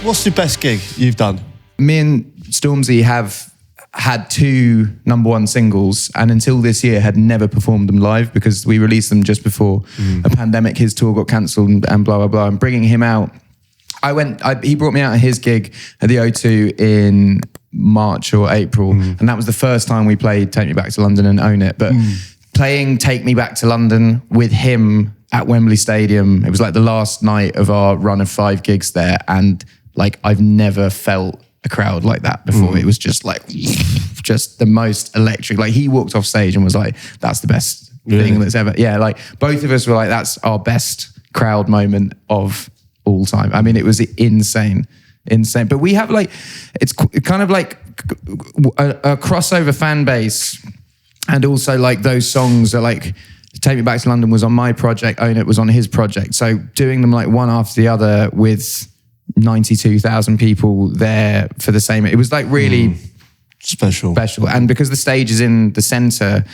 What's the best gig you've done? Me and Stormzy have had 2 #1 singles, and until this year had never performed them live because we released them just before a pandemic. His tour got cancelled and blah, blah, blah. And bringing him out, he brought me out at his gig at the O2 in March or April, and that was the first time we played Take Me Back to London and Own It. But playing Take Me Back to London with him at Wembley Stadium, it was like the last night of our run of 5 gigs there, and like I've never felt a crowd like that before. It was just like, just the most electric. Like he walked off stage and was like, that's the best thing that's ever. Yeah, like both of us were like, that's our best crowd moment of all time. I mean, it was insane. But we have like, it's kind of like a crossover fan base, and also like those songs are like, Take Me Back to London was on my project, Own It was on his project. So doing them like one after the other with 92,000 people there for the same, it was like really special. And because the stage is in the center,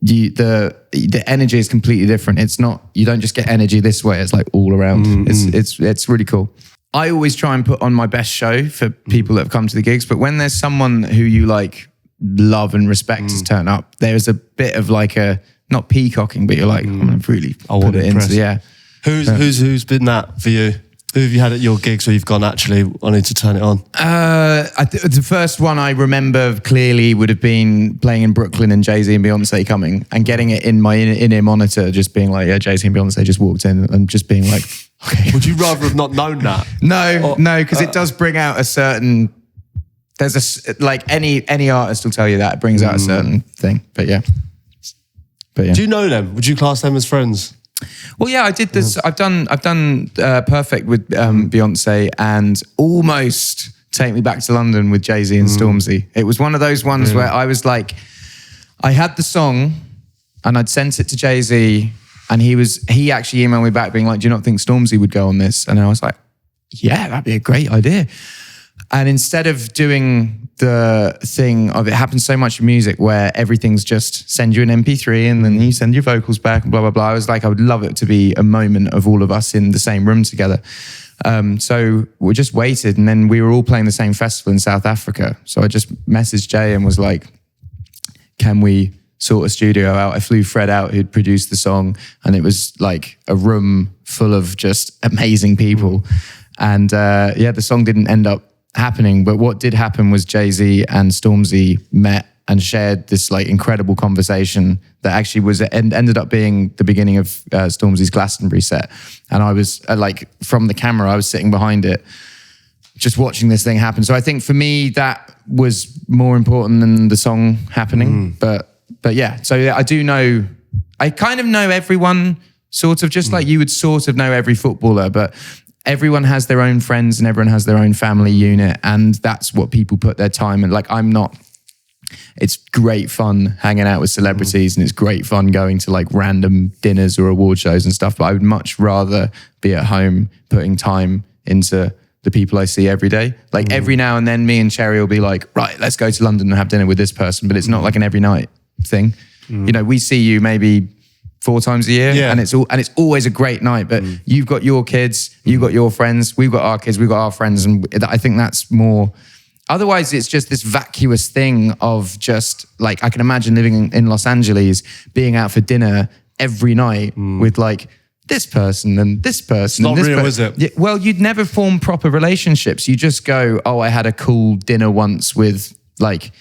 the energy is completely different. It's not, you don't just get energy this way, it's like all around. It's really cool. I always try and put on my best show for people that have come to the gigs, but when there's someone who you like love and respect to turn up, there's a bit of like a, not peacocking, but you're like, I'm gonna really put it into, Who's been that for you? Who have you had at your gigs where you've gone, actually wanting to turn it on? The first one I remember clearly would have been playing in Brooklyn and Jay-Z and Beyonce coming and getting it in my in-ear monitor, just being like, yeah, Jay-Z and Beyonce just walked in, and just being like, okay. Would you rather have not known that? No, because it does bring out a certain, like any artist will tell you that, it brings out a certain thing, but yeah. Do you know them? Would you class them as friends? Well, yeah, I did this. I've done Perfect with Beyonce, and almost Take Me Back to London with Jay-Z and Stormzy. It was one of those ones where I was like, I had the song and I'd sent it to Jay-Z, and he actually emailed me back being like, do you not think Stormzy would go on this? And I was like, yeah, that'd be a great idea. And instead of doing the thing of, it happens so much in music where everything's just send you an MP3 and then you send your vocals back and blah, blah, blah. I was like, I would love it to be a moment of all of us in the same room together. So we just waited, and then we were all playing the same festival in South Africa. So I just messaged Jay and was like, can we sort a studio out? I flew Fred out, who'd produced the song, and it was like a room full of just amazing people. And the song didn't end up happening, but what did happen was Jay-Z and Stormzy met and shared this like incredible conversation that actually was ended up being the beginning of Stormzy's Glastonbury set. And I was like, from the camera, I was sitting behind it, just watching this thing happen. So I think for me, that was more important than the song happening. But yeah, so I do know, I kind of know everyone, sort of, just like you would sort of know every footballer, but everyone has their own friends and everyone has their own family unit, and that's what people put their time in. Like, it's great fun hanging out with celebrities and it's great fun going to like random dinners or award shows and stuff, but I would much rather be at home putting time into the people I see every day. Like every now and then me and Cherry will be like, right, let's go to London and have dinner with this person, but it's not like an every night thing. You know, we see you maybe 4 times a year, and it's always a great night, but you've got your kids, you've got your friends, we've got our kids, we've got our friends, and I think that's more. Otherwise, it's just this vacuous thing of just like, I can imagine living in Los Angeles, being out for dinner every night with like this person and this person. It's not real, is it? Yeah, well, you'd never form proper relationships. You just go, oh, I had a cool dinner once with like,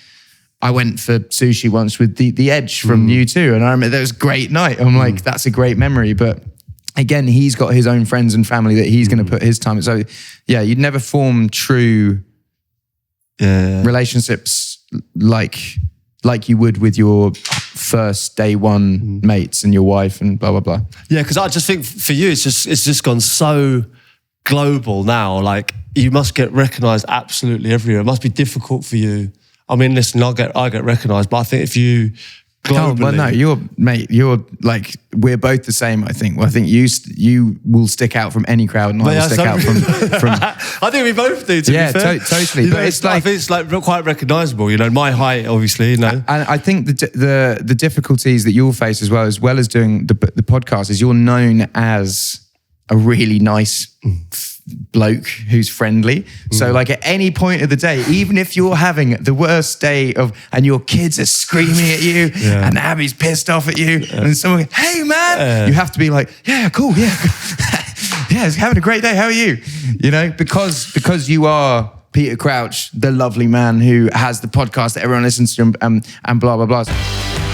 I went for sushi once with the Edge from U2, and I remember that was a great night. I'm like, that's a great memory. But again, he's got his own friends and family that he's going to put his time. So yeah, you'd never form true relationships like you would with your first day one mates and your wife and blah, blah, blah. Yeah, because I just think for you, it's just gone so global now. Like, you must get recognised absolutely everywhere. It must be difficult for you. I mean, listen, I get recognised, but I think if you globally... Well, no, you're like, we're both the same, I think. Well, I think you will stick out from any crowd, and I will stick out from... I think we both do, to be fair. Totally. But it's like... I think it's like quite recognisable, you know, my height, obviously, you know. And I think the difficulties that you'll face as well as doing the podcast, is you're known as a really nice bloke who's friendly. So like at any point of the day, even if you're having the worst day and your kids are screaming at you and Abby's pissed off at you and someone goes, hey man, you have to be like, yeah, cool, yeah. Yeah, it's having a great day. How are you? You know, because you are Peter Crouch, the lovely man who has the podcast that everyone listens to and blah, blah, blah.